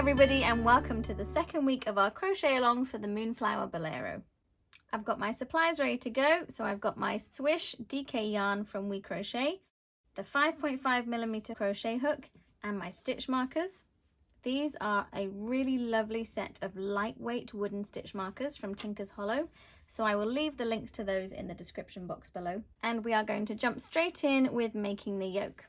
everybody, and welcome to the second week of our crochet along for the Moonflower Bolero. I've got my supplies ready to go, so I've got my Swish DK yarn from We Crochet, the 5.5mm crochet hook, and my stitch markers. These are a really lovely set of lightweight wooden stitch markers from Tinker's Hollow, so I will leave the links to those in the description box below. And we are going to jump straight in with making the yoke.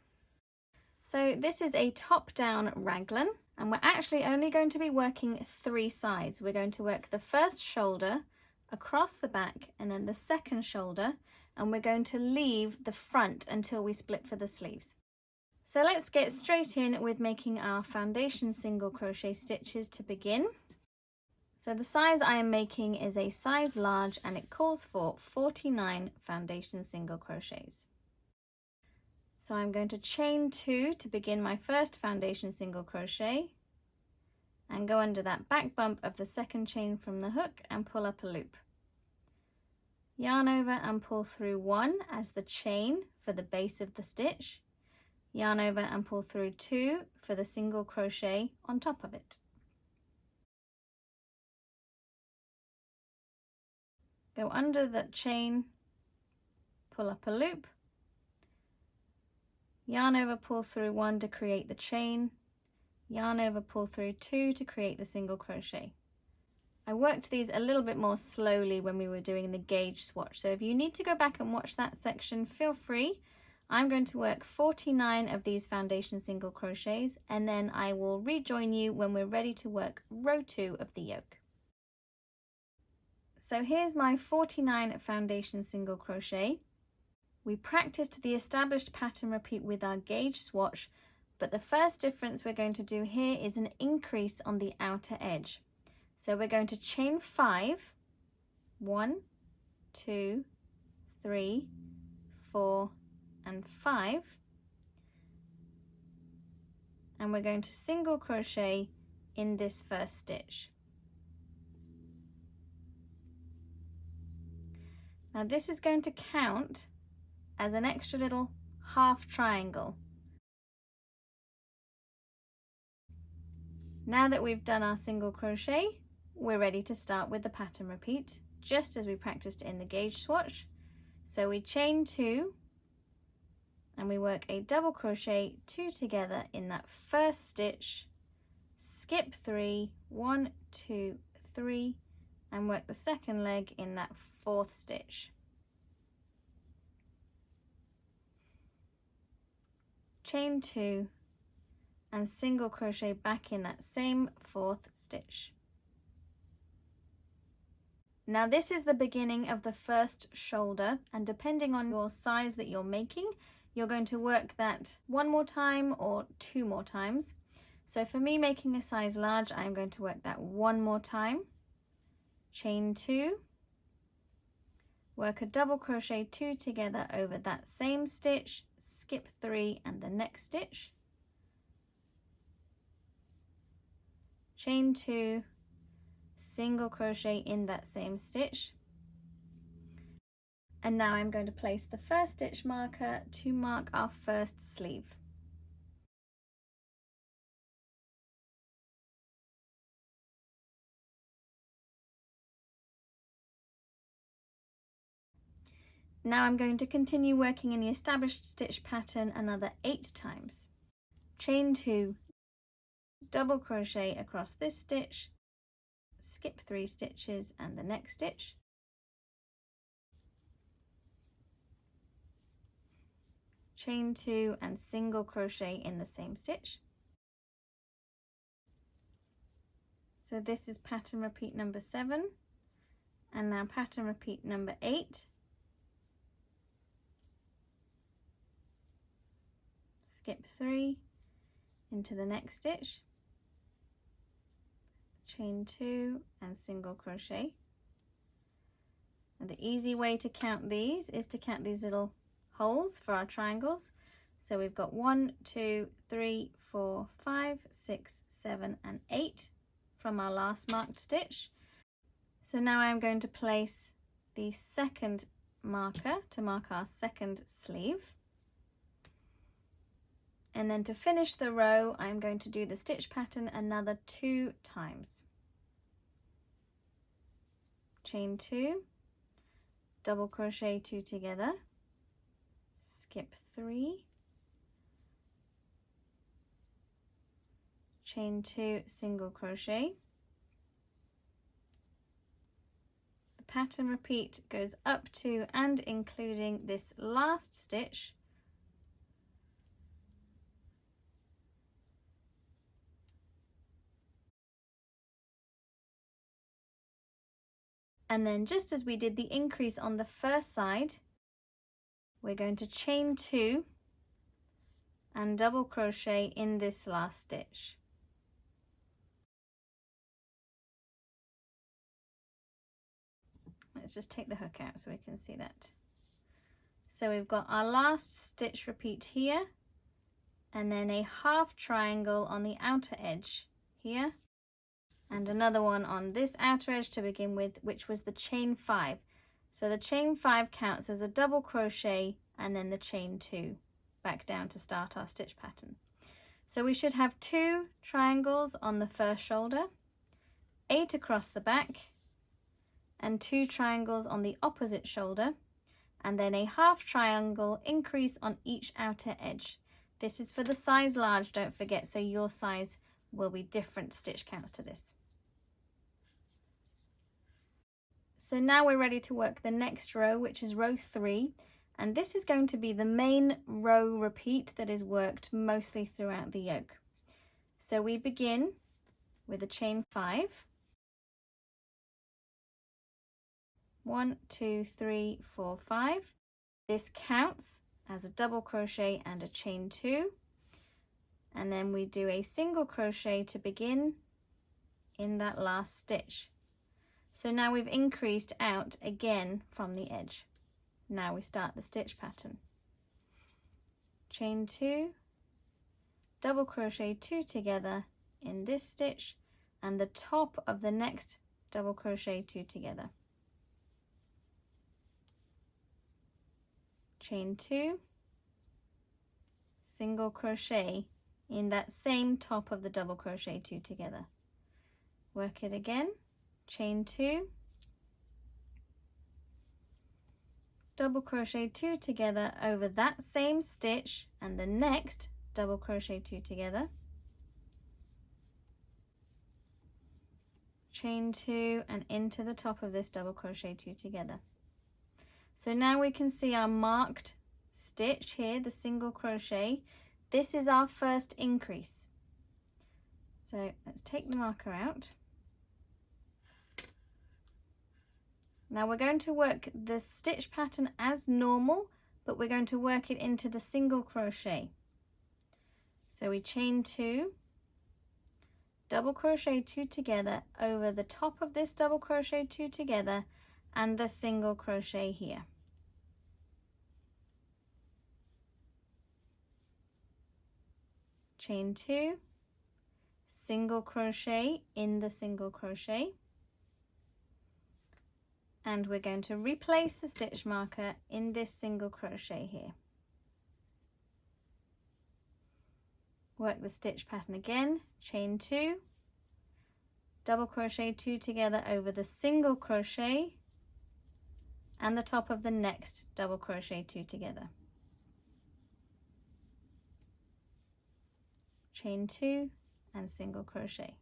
So this is a top-down raglan, and we're actually only going to be working 3 sides. We're going to work the first shoulder across the back and then the second shoulder, and we're going to leave the front until we split for the sleeves. So let's get straight in with making our foundation single crochet stitches to begin. So the size I am making is a size large, and it calls for 49 foundation single crochets. So I'm going to chain 2 to begin my first foundation single crochet and go under that back bump of the second chain from the hook and pull up a loop. Yarn over and pull through 1 as the chain for the base of the stitch. Yarn over and pull through 2 for the single crochet on top of it. Go under that chain, pull up a loop. Yarn over, pull through 1 to create the chain, yarn over, pull through 2 to create the single crochet. I worked these a little bit more slowly when we were doing the gauge swatch, so if you need to go back and watch that section, feel free. I'm going to work 49 of these foundation single crochets, and then I will rejoin you when we're ready to work row 2 of the yoke. So here's my 49 foundation single crochet. We practiced the established pattern repeat with our gauge swatch, but the first difference we're going to do here is an increase on the outer edge. So we're going to chain 5, 1, 2, 3, 4, and 5, and we're going to single crochet in this first stitch. Now this is going to count as an extra little half triangle. Now that we've done our single crochet, we're ready to start with the pattern repeat, just as we practiced in the gauge swatch. So we chain 2 and we work a double crochet 2 together in that first stitch, skip 3, 1, 2, 3, and work the second leg in that 4th stitch. Chain 2 and single crochet back in that same 4th stitch. Now this is the beginning of the first shoulder, and depending on your size that you're making, you're going to work that 1 more time or 2 more times. So for me, making a size large, I'm going to work that 1 more time, chain 2, work a double crochet 2 together over that same stitch, skip 3 and the next stitch, chain 2, single crochet in that same stitch, and now I'm going to place the first stitch marker to mark our first sleeve. Now I'm going to continue working in the established stitch pattern another 8 times. Chain 2, double crochet across this stitch, skip 3 stitches and the next stitch, chain 2 and single crochet in the same stitch. So this is pattern repeat number 7, and now pattern repeat number 8. Skip 3 into the next stitch, chain 2 and single crochet. And the easy way to count these is to count these little holes for our triangles. So we've got 1, 2, 3, 4, 5, 6, 7 and 8 from our last marked stitch. So now I'm going to place the second marker to mark our second sleeve. And then to finish the row, I'm going to do the stitch pattern another 2 times. Chain 2, double crochet 2 together, skip 3, chain 2, single crochet. The pattern repeat goes up to and including this last stitch. And then just as we did the increase on the first side, we're going to chain 2 and double crochet in this last stitch. Let's just take the hook out so we can see that. So we've got our last stitch repeat here, and then a half triangle on the outer edge here, and another one on this outer edge to begin with, which was the chain 5. So the chain 5 counts as a double crochet and then the chain 2 back down to start our stitch pattern. So we should have 2 triangles on the first shoulder, 8 across the back, and 2 triangles on the opposite shoulder, and then a half triangle increase on each outer edge. This is for the size large, don't forget, so your size will be different stitch counts to this. So now we're ready to work the next row, which is row 3, and this is going to be the main row repeat that is worked mostly throughout the yoke. So we begin with a chain 5. 1, 2, 3, 4, 5. This counts as a double crochet and a chain 2, and then we do a single crochet to begin in that last stitch. So now we've increased out again from the edge. Now we start the stitch pattern. Chain 2, double crochet 2 together in this stitch, and the top of the next double crochet 2 together. Chain 2, single crochet in that same top of the double crochet 2 together. Work it again, chain 2, double crochet 2 together over that same stitch and the next double crochet 2 together, chain 2 and into the top of this double crochet 2 together. So now we can see our marked stitch here, the single crochet. This is our first increase. So let's take the marker out. Now we're going to work the stitch pattern as normal, but we're going to work it into the single crochet. So we chain 2, double crochet 2 together over the top of this double crochet 2 together and the single crochet here. Chain 2, single crochet in the single crochet, and we're going to replace the stitch marker in this single crochet here. Work the stitch pattern again, chain 2, double crochet 2 together over the single crochet and the top of the next double crochet 2 together. Chain 2 and single crochet.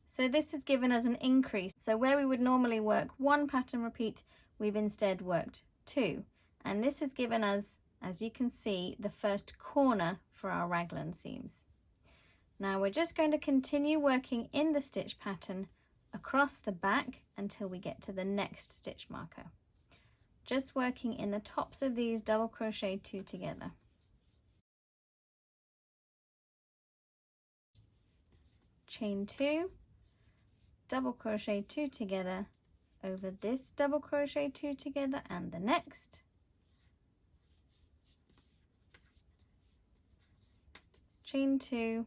So this has given us an increase. So where we would normally work 1 pattern repeat, we've instead worked 2. And this has given us, as you can see, the first corner for our raglan seams. Now we're just going to continue working in the stitch pattern across the back until we get to the next stitch marker. Just working in the tops of these double crochet 2 together. Chain 2, double crochet 2 together over this double crochet 2 together and the next. Chain 2,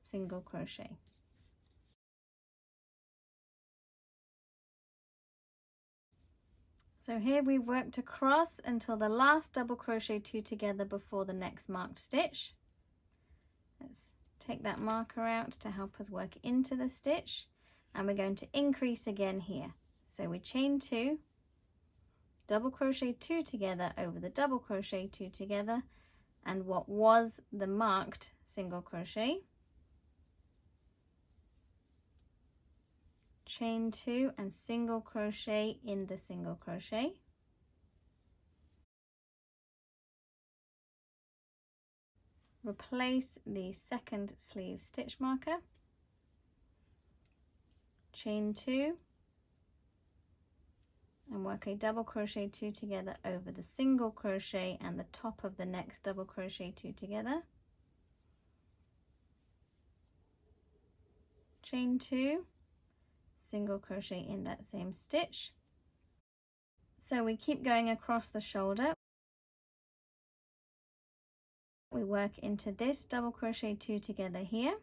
single crochet. So here we've worked across until the last double crochet 2 together before the next marked stitch. Let's take that marker out to help us work into the stitch, and we're going to increase again here. So we chain 2, double crochet 2 together over the double crochet 2 together, and what was the marked single crochet, chain 2 and single crochet in the single crochet, replace the second sleeve stitch marker, chain 2 and work a double crochet 2 together over the single crochet and the top of the next double crochet 2 together, chain 2, single crochet in that same stitch. So we keep going across the shoulder. We work into this double crochet 2 together here,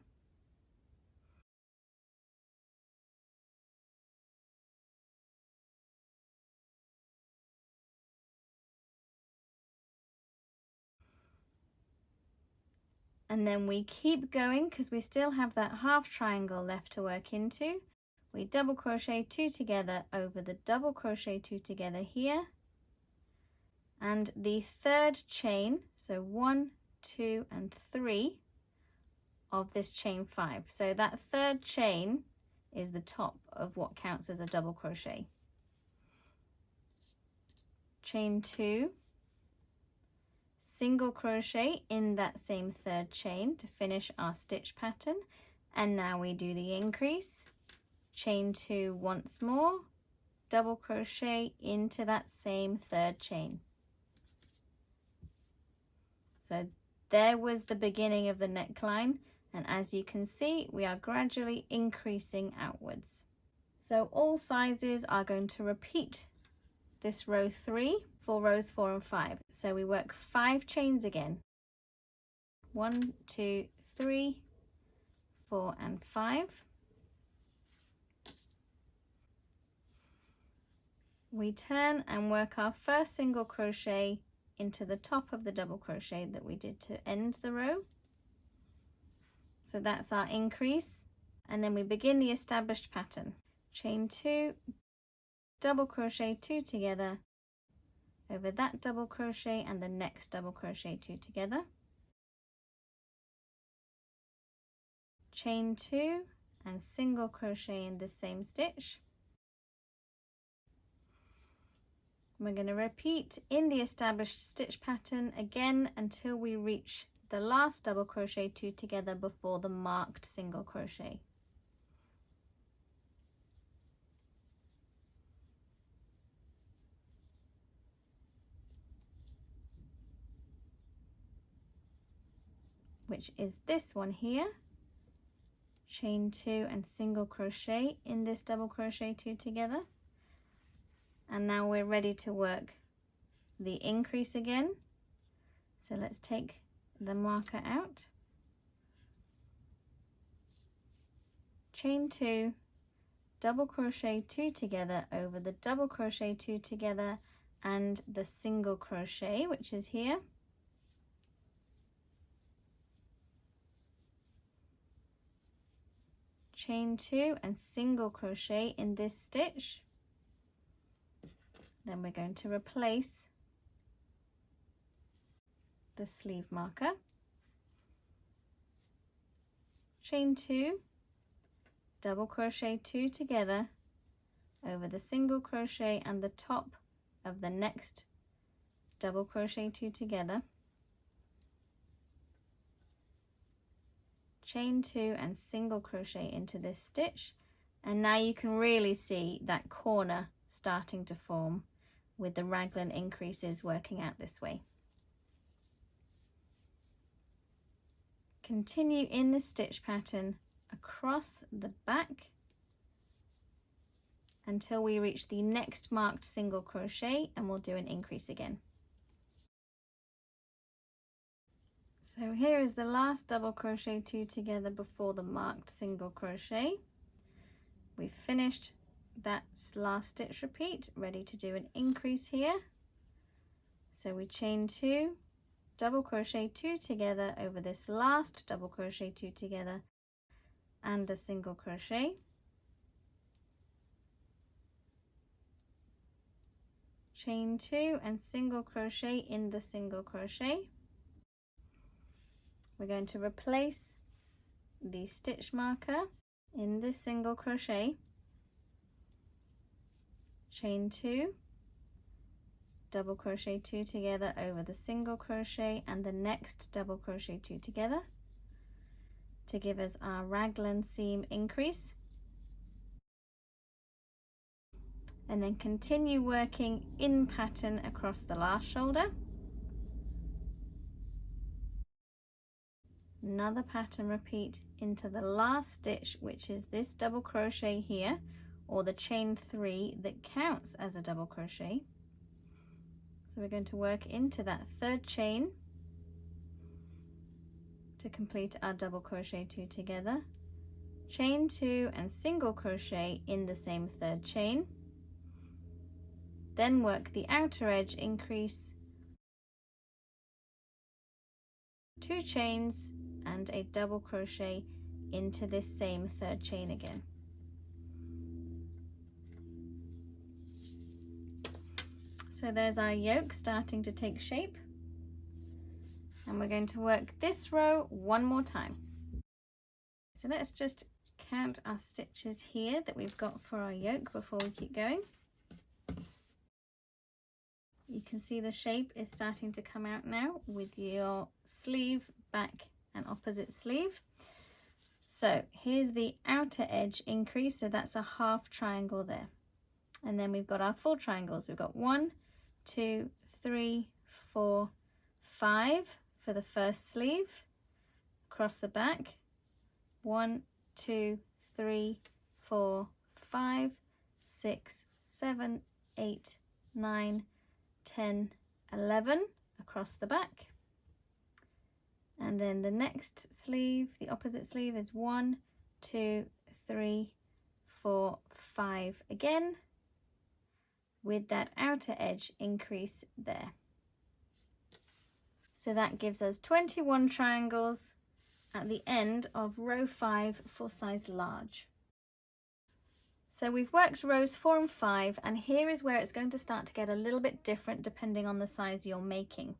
and then we keep going because we still have that half triangle left to work into. We double crochet 2 together over the double crochet 2 together here, and the third chain, so 1, 2 and 3 of this chain 5. So that third chain is the top of what counts as a double crochet. Chain 2, single crochet in that same third chain to finish our stitch pattern, and now we do the increase, chain 2 once more, double crochet into that same third chain. So there was the beginning of the neckline, and as you can see we are gradually increasing outwards. So all sizes are going to repeat this row 3 for rows 4 and 5. So we work 5 chains again, 1, 2, 3, 4 and 5. We turn and work our first single crochet into the top of the double crochet that we did to end the row. So that's our increase, and then we begin the established pattern. Chain 2, double crochet 2 together over that double crochet and the next double crochet 2 together, chain 2 and single crochet in the same stitch. We're going to repeat in the established stitch pattern again until we reach the last double crochet 2 together before the marked single crochet. Which is this one here. Chain 2 and single crochet in this double crochet 2 together. And now we're ready to work the increase again. So let's take the marker out, chain 2, double crochet 2 together over the double crochet 2 together and the single crochet, which is here, chain 2 and single crochet in this stitch. Then we're going to replace the sleeve marker, chain 2, double crochet 2 together over the single crochet and the top of the next double crochet 2 together, chain 2 and single crochet into this stitch, and now you can really see that corner starting to form with the raglan increases working out this way. Continue in the stitch pattern across the back until we reach the next marked single crochet, and we'll do an increase again. So here is the last double crochet 2 together before the marked single crochet. We've finished That's last stitch repeat, ready to do an increase here. So we chain 2, double crochet 2 together over this last double crochet 2 together and the single crochet. Chain 2 and single crochet in the single crochet. We're going to replace the stitch marker in this single crochet. Chain 2, double crochet 2 together over the single crochet and the next double crochet 2 together to give us our raglan seam increase, and then continue working in pattern across the last shoulder. Another pattern repeat into the last stitch, which is this double crochet here, or the chain 3 that counts as a double crochet. So we're going to work into that third chain to complete our double crochet 2 together, chain 2 and single crochet in the same third chain, then work the outer edge increase, 2 chains and a double crochet into this same third chain again. So there's our yoke starting to take shape, and we're going to work this row one more time. So let's just count our stitches here that we've got for our yoke before we keep going. You can see the shape is starting to come out now with your sleeve, back and opposite sleeve. So here's the outer edge increase, so that's a half triangle there. And then we've got our full triangles. We've got 1, 2, 3, 4, 5 for the first sleeve, across the back, 1, 2, 3, 4, 5, 6, 7, 8, 9, 10, 11 across the back. And then the next sleeve, the opposite sleeve, is 1, 2, 3, 4, 5 again, with that outer edge increase there. So that gives us 21 triangles at the end of row 5 for size large. So we've worked rows 4 and 5, and here is where it's going to start to get a little bit different depending on the size you're making.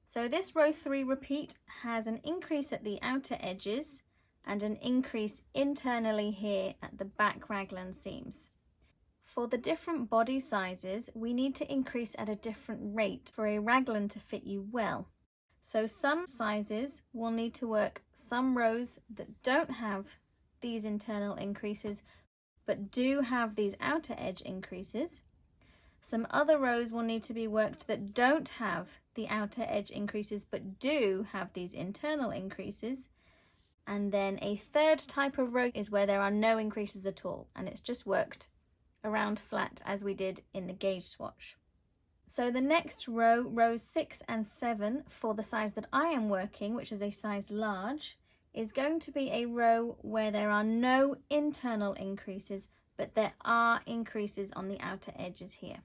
So this row 3 repeat has an increase at the outer edges and an increase internally here at the back raglan seams. For the different body sizes, we need to increase at a different rate for a raglan to fit you well. So some sizes will need to work some rows that don't have these internal increases but do have these outer edge increases. Some other rows will need to be worked that don't have the outer edge increases but do have these internal increases. And then a third type of row is where there are no increases at all and it's just worked around flat as we did in the gauge swatch. So the next row, rows 6 and 7, for the size that I am working, which is a size large, is going to be a row where there are no internal increases, but there are increases on the outer edges here.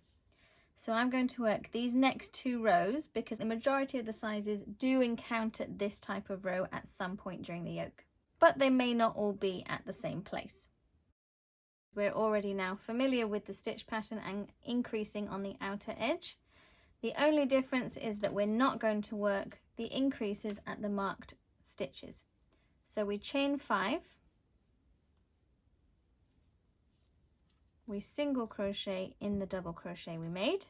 So I'm going to work these next 2 rows because the majority of the sizes do encounter this type of row at some point during the yoke, but they may not all be at the same place. We're already now familiar with the stitch pattern and increasing on the outer edge. The only difference is that we're not going to work the increases at the marked stitches. So we chain 5, we single crochet in the double crochet we made,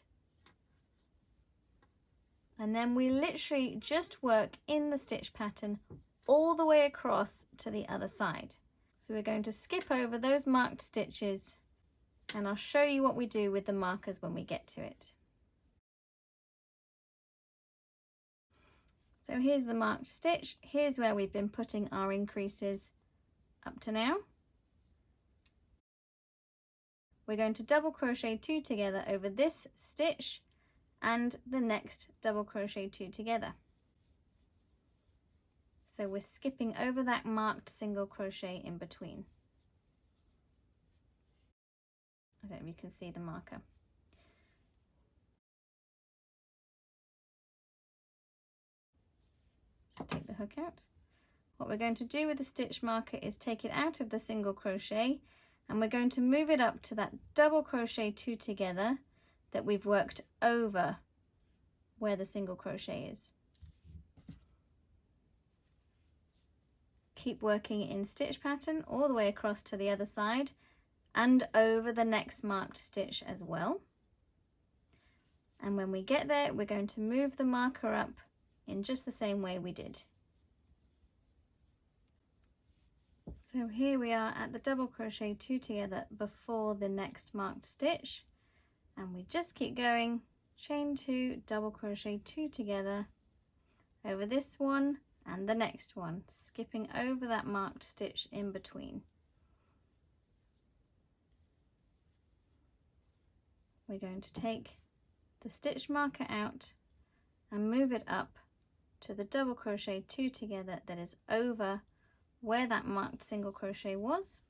and then we literally just work in the stitch pattern all the way across to the other side. So we're going to skip over those marked stitches and I'll show you what we do with the markers when we get to it. So here's the marked stitch. Here's where we've been putting our increases up to now. We're going to double crochet 2 together over this stitch and the next double crochet 2 together. So we're skipping over that marked single crochet in between. I don't know if you can see the marker. Just take the hook out. What we're going to do with the stitch marker is take it out of the single crochet, and we're going to move it up to that double crochet 2 together that we've worked over where the single crochet is. Keep working in stitch pattern all the way across to the other side and over the next marked stitch as well. And when we get there, we're going to move the marker up in just the same way we did. So here we are at the double crochet 2 together before the next marked stitch, and we just keep going, chain 2, double crochet 2 together over this one and the next one, skipping over that marked stitch in between. We're going to take the stitch marker out and move it up to the double crochet 2 together that is over where that marked single crochet was,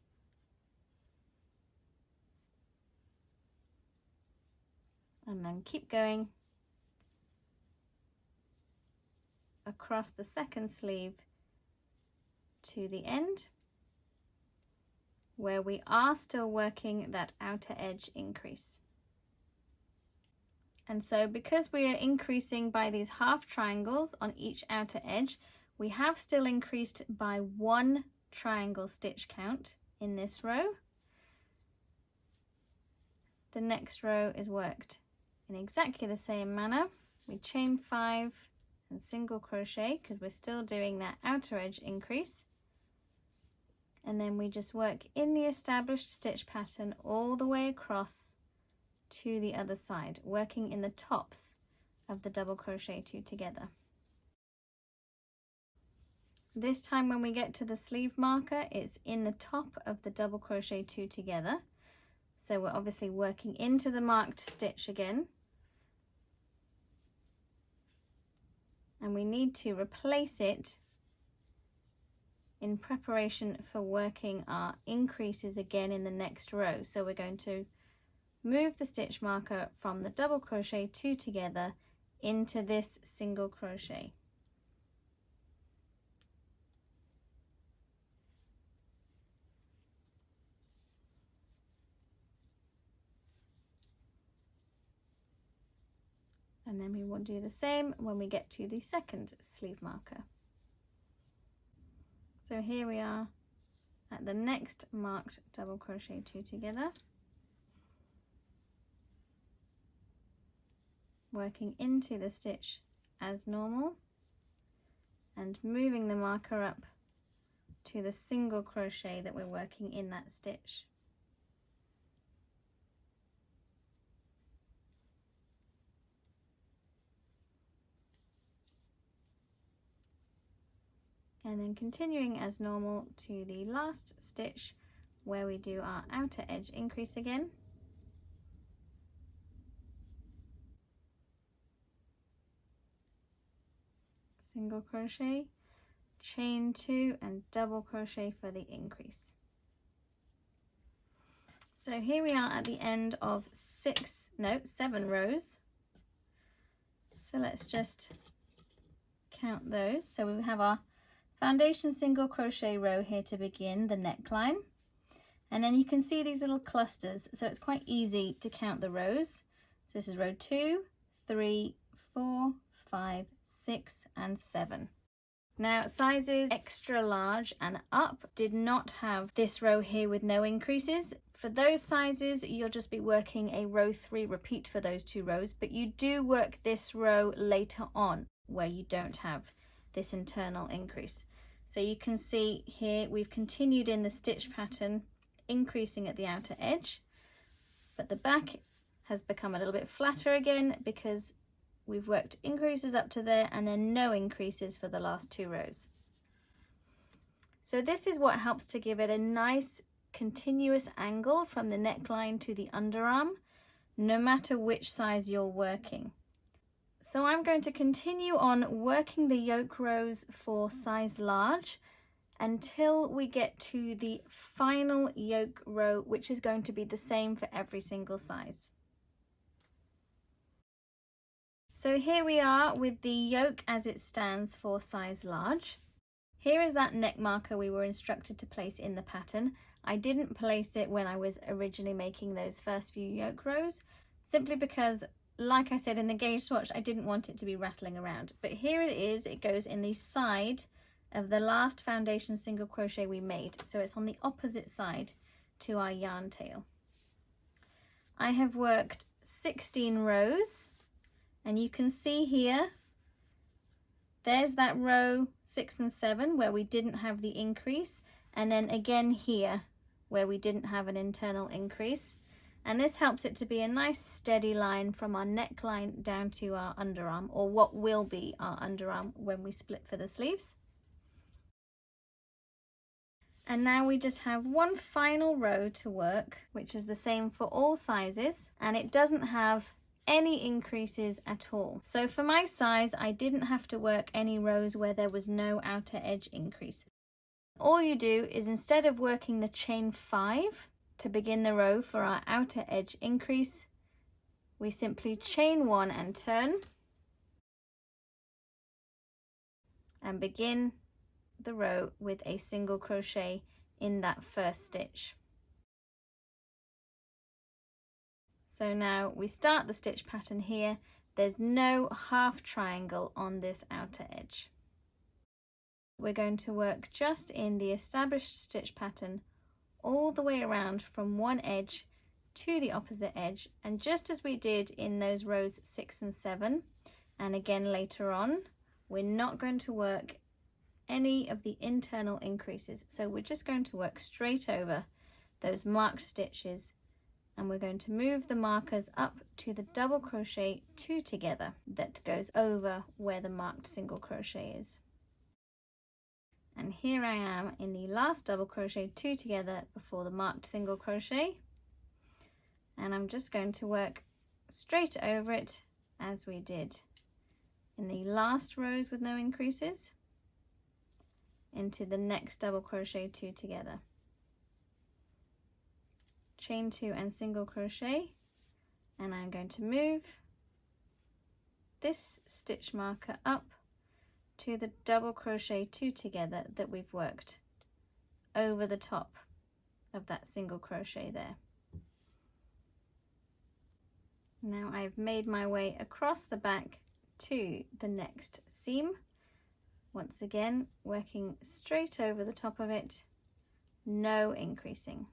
and then keep going across the second sleeve to the end where we are still working that outer edge increase. And so because we are increasing by these half triangles on each outer edge, we have still increased by 1 triangle stitch count in this row. The next row is worked in exactly the same manner. We chain 5 and single crochet because we're still doing that outer edge increase. And then we just work in the established stitch pattern all the way across to the other side, working in the tops of the double crochet 2 together. This time when we get to the sleeve marker, it's in the top of the double crochet 2 together. So we're obviously working into the marked stitch again. And we need to replace it in preparation for working our increases again in the next row. So we're going to move the stitch marker from the double crochet 2 together into this single crochet. And then we will do the same when we get to the second sleeve marker. So here we are at the next marked double crochet 2 together, working into the stitch as normal and moving the marker up to the single crochet that we're working in that stitch. And then continuing as normal to the last stitch where we do our outer edge increase again. Single crochet, chain 2 and double crochet for the increase. So here we are at the end of 7 rows. So let's just count those. So we have our foundation single crochet row here to begin the neckline, and then you can see these little clusters, so it's quite easy to count the rows. So this is row 2, 3, 4, 5, 6 and 7. Now sizes extra large and up did not have this row here with no increases. For those sizes you'll just be working a row 3 repeat for those 2 rows, but you do work this row later on where you don't have this internal increase. So you can see here we've continued in the stitch pattern, increasing at the outer edge, but the back has become a little bit flatter again because we've worked increases up to there and then no increases for the last 2 rows. So this is what helps to give it a nice continuous angle from the neckline to the underarm, no matter which size you're working. So I'm going to continue on working the yoke rows for size large, until we get to the final yoke row, which is going to be the same for every single size. So here we are with the yoke as it stands for size large. Here is that neck marker we were instructed to place in the pattern. I didn't place it when I was originally making those first few yoke rows, simply because, like I said in the gauge swatch, I didn't want it to be rattling around. But here it is, it goes in the side of the last foundation single crochet we made. So it's on the opposite side to our yarn tail. I have worked 16 rows, and you can see here, there's that row 6 and 7 where we didn't have the increase, and then again here where we didn't have an internal increase. And this helps it to be a nice steady line from our neckline down to our underarm, or what will be our underarm when we split for the sleeves. And now we just have one final row to work, which is the same for all sizes, and it doesn't have any increases at all. So for my size, I didn't have to work any rows where there was no outer edge increase. All you do is, instead of working the chain 5 to begin the row for our outer edge increase, we simply chain 1 and turn and begin the row with a single crochet in that first stitch. So now we start the stitch pattern here. There's no half triangle on this outer edge. We're going to work just in the established stitch pattern all the way around from one edge to the opposite edge, and just as we did in those rows 6 and 7, and again later on, we're not going to work any of the internal increases. So we're just going to work straight over those marked stitches, and we're going to move the markers up to the double crochet 2 together that goes over where the marked single crochet is. And here I am in the last double crochet 2 together before the marked single crochet, and I'm just going to work straight over it as we did in the last rows with no increases into the next double crochet 2 together. Chain 2 and single crochet, and I'm going to move this stitch marker up to the double crochet 2 together that we've worked over the top of that single crochet there. Now I've made my way across the back to the next seam, once again working straight over the top of it, no increasing.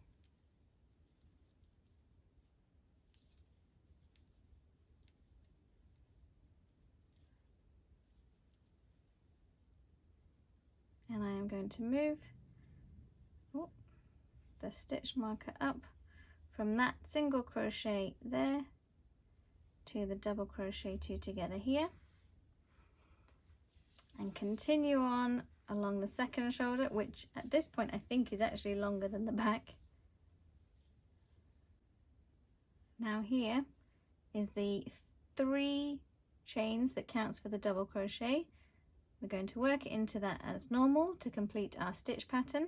And I am going to move the stitch marker up from that single crochet there to the double crochet 2 together here, and continue on along the second shoulder, which at this point I think is actually longer than the back. Now here is the 3 chains that counts for the double crochet. We're going to work into that as normal to complete our stitch pattern.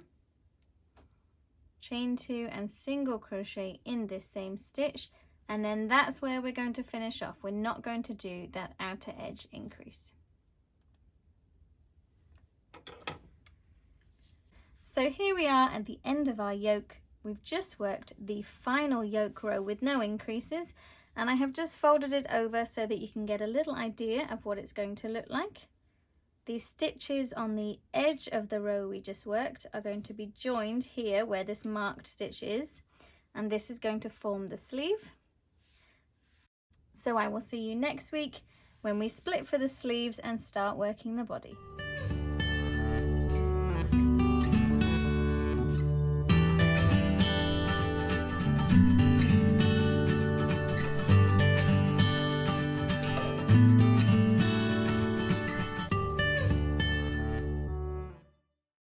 Chain 2 and single crochet in this same stitch, and then that's where we're going to finish off. We're not going to do that outer edge increase. So here we are at the end of our yoke. We've just worked the final yoke row with no increases, and I have just folded it over so that you can get a little idea of what it's going to look like. These stitches on the edge of the row we just worked are going to be joined here where this marked stitch is, and this is going to form the sleeve. So I will see you next week when we split for the sleeves and start working the body.